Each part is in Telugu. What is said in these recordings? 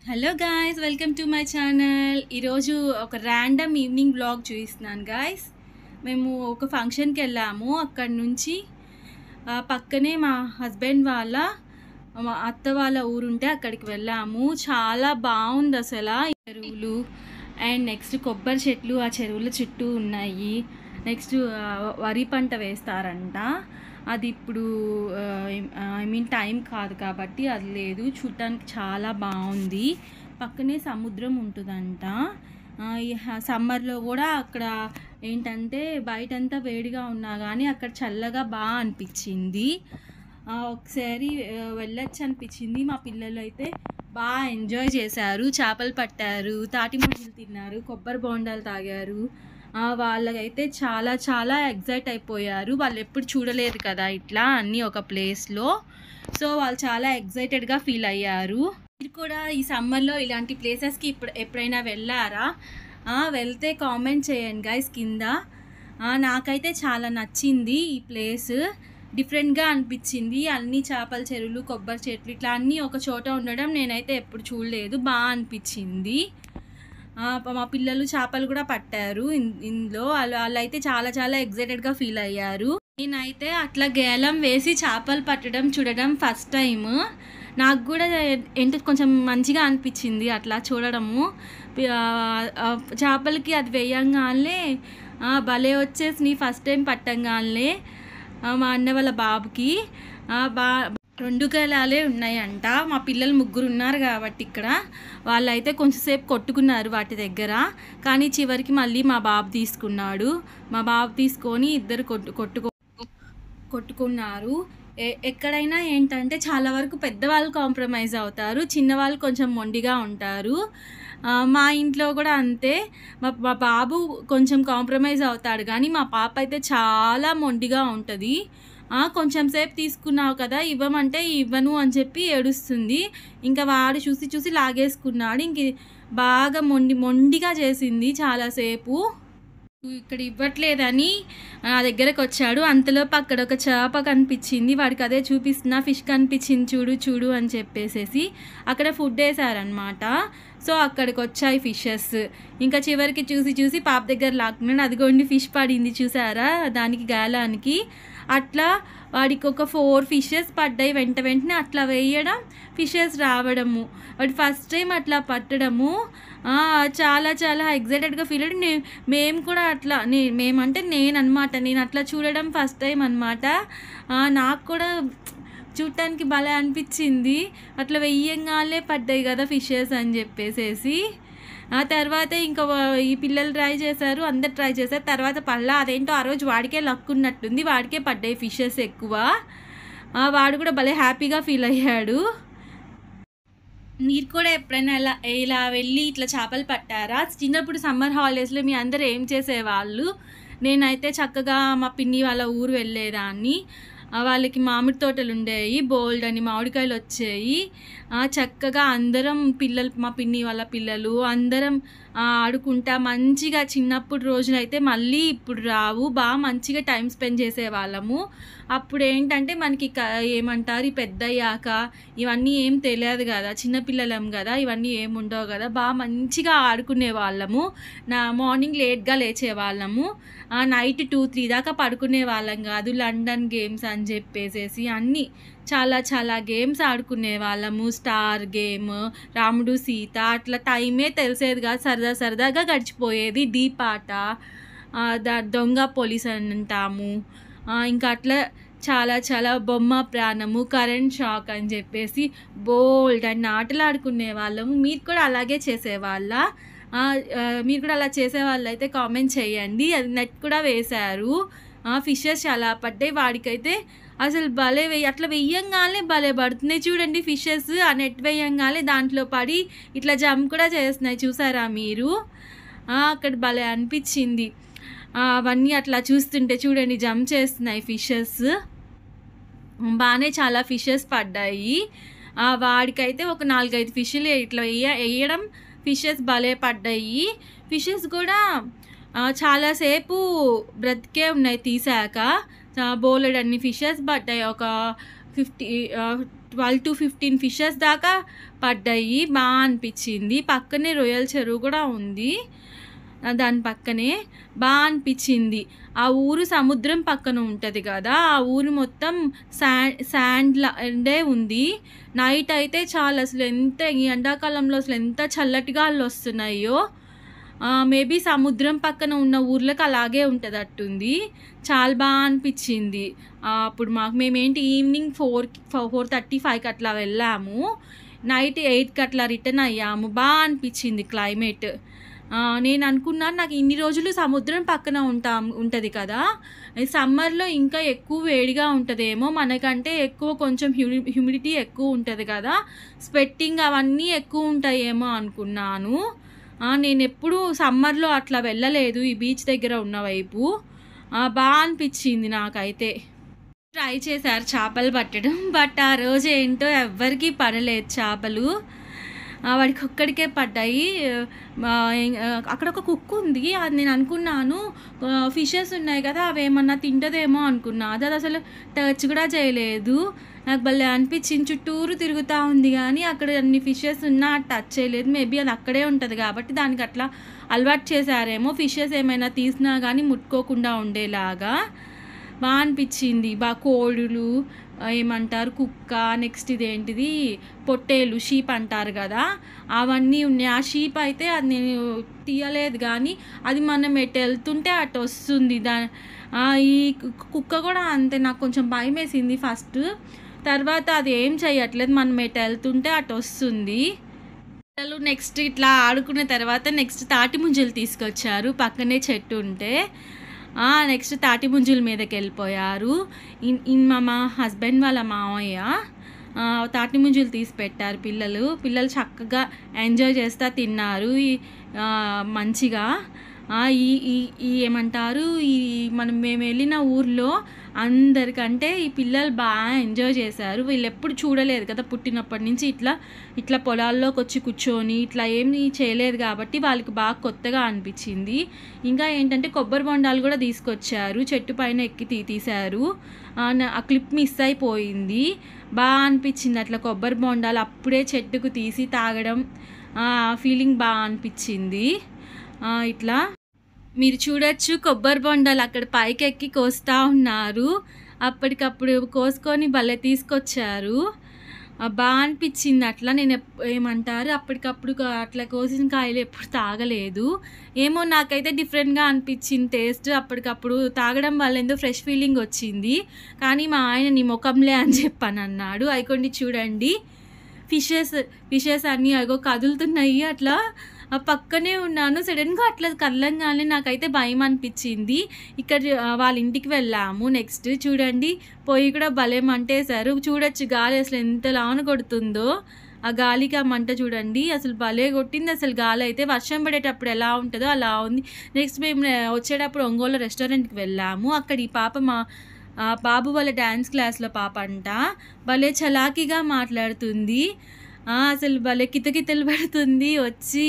Hello guys, welcome to my channel. ఈరోజు ఒక ర్యాండమ్ ఈవినింగ్ బ్లాగ్ చూపిస్తున్నాను గాయ్స్. మేము ఒక ఫంక్షన్కి వెళ్ళాము. అక్కడి నుంచి పక్కనే మా హస్బెండ్ వాళ్ళ అత్త వాళ్ళ ఊరుంటే అక్కడికి వెళ్ళాము. చాలా బాగుంది అసలు. చెరువులు అండ్ నెక్స్ట్ కొబ్బరి చెట్లు ఆ చెరువుల చుట్టూ ఉన్నాయి. నెక్స్ట్ వరి పంట వేస్తారంట. అది ఇప్పుడు టైం కాదు కాబట్టి అది లేదు. చూడటానికి చాలా బాగుంది. పక్కనే సముద్రం ఉంటుందంట. ఈ సమ్మర్లో కూడా అక్కడ ఏంటంటే బయటంతా వేడిగా ఉన్నా కానీ అక్కడ చల్లగా బాగా అనిపించింది. ఒకసారి వెళ్ళొచ్చు అనిపించింది. మా పిల్లలు అయితే బాగా ఎంజాయ్ చేశారు. చేపలు పట్టారు, తాటి ముంజలు తిన్నారు, కొబ్బరి బోండాలు తాగారు. వాళ్ళకైతే చాలా చాలా ఎగ్జైట్ అయిపోయారు. వాళ్ళు ఎప్పుడు చూడలేదు కదా ఇట్లా అన్నీ ఒక ప్లేస్లో. సో వాళ్ళు చాలా ఎగ్జైటెడ్గా ఫీల్ అయ్యారు. మీరు కూడా ఈ సమ్మర్లో ఇలాంటి ప్లేసెస్కి ఎప్పుడైనా వెళ్ళారా? వెళ్తే కామెంట్ చేయండి గైస్ కింద. నాకైతే చాలా నచ్చింది ఈ ప్లేస్. డిఫరెంట్గా అనిపించింది. అన్ని చేపల చెరువులు, కొబ్బరి చెట్లు ఇట్లా అన్నీ ఒక చోట ఉండడం నేనైతే ఎప్పుడు చూడలేదు. బాగా అనిపించింది. మా పిల్లలు చేపలు కూడా పట్టారు ఇందులో. వాళ్ళు అయితే చాలా చాలా ఎగ్జైటెడ్గా ఫీల్ అయ్యారు. నేనైతే అట్లా గేలం వేసి చేపలు పట్టడం చూడడం ఫస్ట్ టైం. నాకు కూడా ఏంటో కొంచెం మంచిగా అనిపించింది అట్లా చూడడము. చేపలకి అది వేయంగానే భలే వచ్చేసి ఫస్ట్ టైం పట్టంగానే మా అన్న వాళ్ళ బాబుకి 2 గేలాలే ఉన్నాయంట. మా పిల్లలు 3 ఉన్నారు కాబట్టి ఇక్కడ వాళ్ళైతే కొంచెంసేపు కొట్టుకున్నారు వాటి దగ్గర. కానీ చివరికి మళ్ళీ మా బాబు తీసుకున్నాడు. మా బాబు తీసుకొని ఇద్దరు కొట్టుకున్నారు. ఎక్కడైనా ఏంటంటే చాలా వరకు పెద్దవాళ్ళు కాంప్రమైజ్ అవుతారు, చిన్నవాళ్ళు కొంచెం మొండిగా ఉంటారు. మా ఇంట్లో కూడా అంతే. మా బాబు కొంచెం కాంప్రమైజ్ అవుతాడు కానీ మా పాప అయితే చాలా మొండిగా ఉంటుంది. కొంచెం సేపు తీసుకున్నావు కదా, ఇవ్వమంటే ఇవ్వను అని చెప్పి ఏడుస్తుంది. ఇంకా వాడు చూసి చూసి లాగేసుకున్నాడు. ఇంక బాగా మొండిగా చేసింది చాలాసేపు. ఇక్కడ ఇవ్వట్లేదని నా దగ్గరకు వచ్చాడు. అంతలోపు అక్కడ ఒక చేప కనిపించింది. వాడికి అదే చూపిస్తున్నా, ఫిష్ కనిపించింది చూడు చూడు అని చెప్పేసి అక్కడ ఫుడ్ వేసారనమాట. సో అక్కడికి వచ్చాయి ఫిషెస్. ఇంకా చివరికి చూసి చూసి పాప దగ్గర లాక్కున్నాడు. అదిగోండి ఫిష్ పడింది చూసారా దానికి గాలానికి. అట్లా వాడికి ఒక 4 ఫిషెస్ పడ్డాయి. వెంటనే అట్లా వేయడం, ఫిషెస్ రావడము. వాడు ఫస్ట్ టైం అట్లా పట్టడము. చాలా చాలా ఎగ్జైటెడ్గా ఫీల్ అయ్యి మేము కూడా అట్లా మేమంటే నేను అనమాట. నేను అట్లా చూడడం ఫస్ట్ టైం అనమాట. నాకు కూడా చూడటానికి భలే అనిపించింది. అట్లా వెయ్యంగానే పడ్డాయి కదా ఫిషెస్ అని చెప్పేసి. ఆ తర్వాత ఇంకా ఈ పిల్లలు ట్రై చేశారు, అందరు ట్రై చేశారు. తర్వాత పళ్ళ అదేంటో ఆ రోజు వాడికే లక్ ఉన్నట్టుంది, వాడికే పడ్డాయి ఫిషెస్ ఎక్కువ. వాడు కూడా భలే హ్యాపీగా ఫీల్ అయ్యాడు. మీరు కూడా ఎప్పుడైనా ఇలా వెళ్ళి ఇట్లా చేపలు పట్టారా? చిన్నప్పుడు సమ్మర్ హాలిడేస్లో మీ అందరూ ఏం చేసేవాళ్ళు? నేనైతే చక్కగా మా పిన్ని వాళ్ళ ఊరు వెళ్ళేదాన్ని. వాళ్ళకి మామిడి తోటలు ఉండేవి, బోల్డ్ అని మామిడికాయలు వచ్చాయి. చక్కగా అందరం మా పిన్ని వాళ్ళ పిల్లలు అందరం ఆడుకుంటా మంచిగా చిన్నప్పుడు రోజులు అయితే మళ్ళీ ఇప్పుడు రావు. బాగా మంచిగా టైం స్పెండ్ చేసేవాళ్ళము. అప్పుడు ఏంటంటే మనకి ఏమంటారు, పెద్దయ్యాక ఇవన్నీ ఏం తెలియదు కదా, చిన్నపిల్లలం కదా, ఇవన్నీ ఏమి ఉండవు కదా. బాగా మంచిగా ఆడుకునే వాళ్ళము. మార్నింగ్ లేట్గా లేచేవాళ్ళము. నైట్ 2-3 దాకా పడుకునే వాళ్ళం కాదు. లండన్ గేమ్స్ అని చెప్పేసి అన్నీ చాలా చాలా గేమ్స్ ఆడుకునే వాళ్ళము. స్టార్ గేమ్, రాముడు సీత, అట్లా టైమే తెలిసేది కాదు. సరదాగా గడిచిపోయేది. డీపాట, దొంగ పోలీస్ అంటాము. ఇంకా అట్లా చాలా చాలా బొమ్మ ప్రాణము, కరెంట్ షాక్ అని చెప్పేసి బోల్డ్ అన్ని ఆటలు ఆడుకునే వాళ్ళము. మీరు కూడా అలాగే చేసేవాళ్ళ? మీరు కూడా అలా చేసేవాళ్ళు అయితే కామెంట్ చేయండి. అది నెట్ కూడా వేశారు. ఫిషెస్ చాలా పడ్డాయి. వాడికైతే అసలు భలే అట్లా వెయ్యంగానే భలే పడుతున్నాయి చూడండి ఫిషెస్. ఆ నెట్ వేయంగానే దాంట్లో పడి ఇట్లా జంప్ కూడా చేస్తున్నాయి చూసారా మీరు? అక్కడ భలే అనిపించింది. అవన్నీ అట్లా చూస్తుంటే చూడండి జంప్ చేస్తున్నాయి ఫిషెస్. బాగానే చాలా ఫిషెస్ పడ్డాయి. వాడికైతే ఒక 4-5 ఫిష్లు ఇట్లా వేయడం, ఫిషెస్ భలే పడ్డాయి. ఫిషెస్ కూడా చాలాసేపు బ్రతికే ఉన్నాయి తీసాక. బోలెడ్ అన్ని ఫిషెస్ పడ్డాయి. ఒక 50 12-15 ఫిషెస్ దాకా పడ్డాయి. బాగా అనిపించింది. పక్కనే రొయ్యల చెరువు కూడా ఉంది. దాని పక్కనే బాగా అనిపించింది. ఆ ఊరు సముద్రం పక్కన ఉంటుంది కదా, ఆ ఊరు మొత్తం శాండ్ లాండే ఉంది. నైట్ అయితే చాలా అసలు ఎంత ఈ ఎండాకాలంలో అసలు ఎంత చల్లటి గాలులు వస్తున్నాయో. మేబీ సముద్రం పక్కన ఉన్న ఊర్లకు అలాగే ఉంటుంది అట్టుంది. చాలా బాగా అనిపించింది. అప్పుడు మేమేంటి ఈవినింగ్ 4:30-5కి అట్లా వెళ్ళాము. నైట్ 8కి అట్లా రిటర్న్ అయ్యాము. బాగా అనిపించింది క్లైమేట్. నేను అనుకున్నాను నాకు ఇన్ని రోజులు సముద్రం పక్కన ఉంటుంది కదా, సమ్మర్లో ఇంకా ఎక్కువ వేడిగా ఉంటుందేమో, మనకంటే ఎక్కువ కొంచెం హ్యూమిడిటీ ఎక్కువ ఉంటుంది కదా, స్వెట్టింగ్ అవన్నీ ఎక్కువ ఉంటాయేమో అనుకున్నాను. నేను ఎప్పుడు సమ్మర్లో అట్లా వెళ్ళలేదు ఈ బీచ్ దగ్గర ఉన్న వైపు. బాగా అనిపించింది నాకైతే. ట్రై చేశారు చేపలు పట్టడం, బట్ ఆ రోజు ఏంటో ఎవ్వరికీ పడలేదు చేపలు. వాడికి ఒక్కడికే పడ్డాయి. అక్కడ ఒక కుక్క ఉంది, అది నేను అనుకున్నాను ఫిషెస్ ఉన్నాయి కదా అవి ఏమన్నా తింటదేమో అనుకున్నా. అది అసలు టచ్ కూడా చేయలేదు. నాకు భలే అనిపించింది. చుట్టూరు తిరుగుతూ ఉంది కానీ అక్కడ అన్ని ఫిషెస్ ఉన్నా టచ్ చేయలేదు. మేబీ అది అక్కడే ఉంటుంది కాబట్టి దానికి అట్లా అలవాటు చేశారేమో, ఫిషెస్ ఏమైనా తీసినా కానీ ముట్టుకోకుండా ఉండేలాగా. బాగా అనిపించింది. కోడులు ఏమంటారు, కుక్క, నెక్స్ట్ ఇదేంటిది పొట్టేలు, షీప్ అంటారు కదా, అవన్నీ ఉన్నాయి. ఆ షీప్ అయితే అది నేను తీయలేదు కానీ అది మనం ఎటు వెళ్తుంటే అటు వస్తుంది. ఈ కుక్క కూడా అంతే, నాకు కొంచెం భయం వేసింది ఫస్ట్. తర్వాత అది ఏం చేయట్లేదు, మనం ఎటు వెళ్తుంటే అటు వస్తుంది. పిల్లలు నెక్స్ట్ ఇట్లా ఆడుకున్న తర్వాత నెక్స్ట్ తాటి ముంజలు తీసుకొచ్చారు. పక్కనే చెట్టు ఉంటే నెక్స్ట్ తాటి ముంజుల మీదకి వెళ్ళిపోయారు. మా హస్బెండ్ వాళ్ళ మామయ్య తాటి ముంజులు తీసి పెట్టారు. పిల్లలు చక్కగా ఎంజాయ్ చేస్తూ తిన్నారు మంచిగా. ఈ ఏమంటారు, మేము వెళ్ళిన ఊర్లో అందరికంటే ఈ పిల్లలు బాగా ఎంజాయ్ చేశారు. వీళ్ళు ఎప్పుడు చూడలేదు కదా పుట్టినప్పటి నుంచి ఇట్లా పొలాల్లోకి వచ్చి కూర్చొని ఇట్లా ఏమీ చేయలేదు కాబట్టి వాళ్ళకి బాగా కొత్తగా అనిపించింది. ఇంకా ఏంటంటే కొబ్బరి బొండాలు కూడా తీసుకొచ్చారు, చెట్టు పైన ఎక్కి తీశారు. ఆ క్లిప్ మిస్ అయిపోయింది. బాగా అనిపించింది అట్లా కొబ్బరి బొండాలు అప్పుడే చెట్టుకు తీసి తాగడం, ఫీలింగ్ బాగా అనిపించింది. ఇట్లా మీరు చూడొచ్చు కొబ్బరి బొండాలు అక్కడ పైకి ఎక్కి కోస్తూ ఉన్నారు. అప్పటికప్పుడు కోసుకొని భలే తీసుకొచ్చారు. బాగా అనిపించింది అట్లా. నేను ఏమంటారు అప్పటికప్పుడు అట్లా కోసిన కాయలు ఎప్పుడు తాగలేదు. ఏమో నాకైతే డిఫరెంట్గా అనిపించింది టేస్ట్. అప్పటికప్పుడు తాగడం వల్ల ఏందో ఫ్రెష్ ఫీలింగ్ వచ్చింది. కానీ మా ఆయన నీ ముఖంలే అని చెప్పని అన్నాడు. అయికోండి చూడండి ఫిషెస్ అన్నీ అగో కదులుతున్నాయి. అట్లా పక్కనే ఉన్నాను, సడన్గా అట్లా కదలంగానే నాకైతే భయం అనిపించింది. ఇక్కడ వాళ్ళ ఇంటికి వెళ్ళాము. నెక్స్ట్ చూడండి పొయ్యి కూడా భలే మంటేశారు. చూడొచ్చు గాలి అసలు ఎంత లాను కొడుతుందో. ఆ గాలికి ఆ మంట చూడండి అసలు భలే కొట్టింది. అసలు గాలి అయితే వర్షం పడేటప్పుడు ఎలా ఉంటుందో అలా ఉంది. నెక్స్ట్ మేము వచ్చేటప్పుడు ఒంగోలు రెస్టారెంట్కి వెళ్ళాము. అక్కడ ఈ పాప మా బాబు వాళ్ళ డ్యాన్స్ క్లాస్లో పాప అంట, భలే చలాకీగా మాట్లాడుతుంది. అసలు భలే కితకితలు పడుతుంది వచ్చి.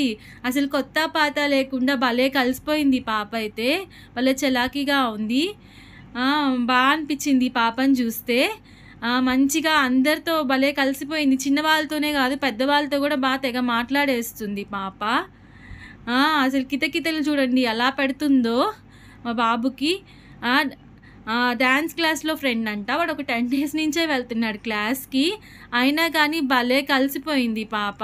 అసలు కొత్త పాత లేకుండా భలే కలిసిపోయింది పాప అయితే. భలే చలాకీగా ఉంది. బాగా అనిపించింది పాపని చూస్తే. మంచిగా అందరితో భలే కలిసిపోయింది. చిన్నవాళ్ళతోనే కాదు పెద్దవాళ్ళతో కూడా బాగా తెగ మాట్లాడేస్తుంది పాప. అసలు కితకితలు చూడండి ఎలా పెడుతుందో మా బాబుకి. డ్యాన్స్ క్లాస్లో ఫ్రెండ్ అంట, వాడు ఒక 10 days నుంచే వెళ్తున్నాడు క్లాస్కి. అయినా కానీ భలే కలిసిపోయింది పాప.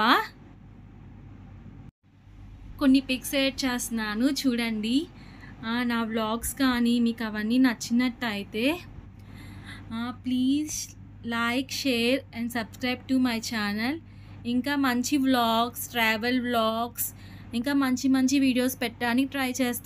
కొన్ని పిక్స్ యాడ్ చేస్తున్నాను చూడండి. నా వ్లాగ్స్ కానీ మీకు అవన్నీ నచ్చినట్టయితే please like, share and subscribe to my channel. ఇంకా మంచి వ్లాగ్స్, ట్రావెల్ వ్లాగ్స్, ఇంకా మంచి మంచి వీడియోస్ పెట్టడానికి ట్రై చేస్తాను.